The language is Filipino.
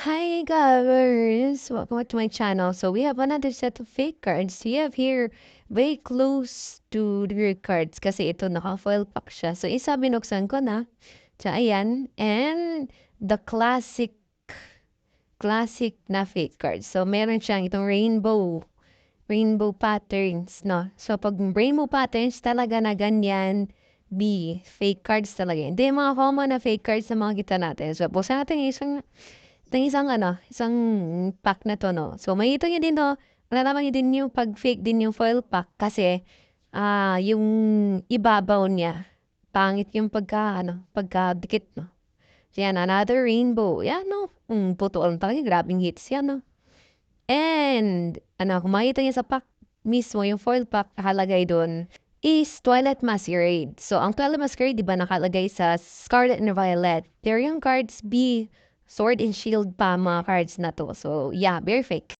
Hi guys! Welcome back to my channel. So we have another set of fake cards. We have here very close to the real cards kasi ito naka-foil pack siya. So isa binuksan ko na. So ayan. And the classic na fake cards. So meron siyang itong rainbow patterns, no? So pag rainbow patterns talaga na ganyan, fake cards talaga. Hindi yung mga common na fake cards na makikita natin. So buksan natin yung isang pack na 'to 'no. So makikita niyo din 'no, malalaman niyo din yung 'pag fake din yung foil pack kasi, yung ibabaw niya pangit yung pagkadikit 'no. So yan, another rainbow, yan 'no, puto lang talaga grabeng hits yan 'no. And kung makikita niyo sa pack mismo yung foil pack nakalagay dun is Twilight Masquerade. So ang Twilight Masquerade 'di ba nakalagay sa Scarlet and Violet, pero yung cards Sword and Shield pa mga cards na 'to. So yeah, very fake.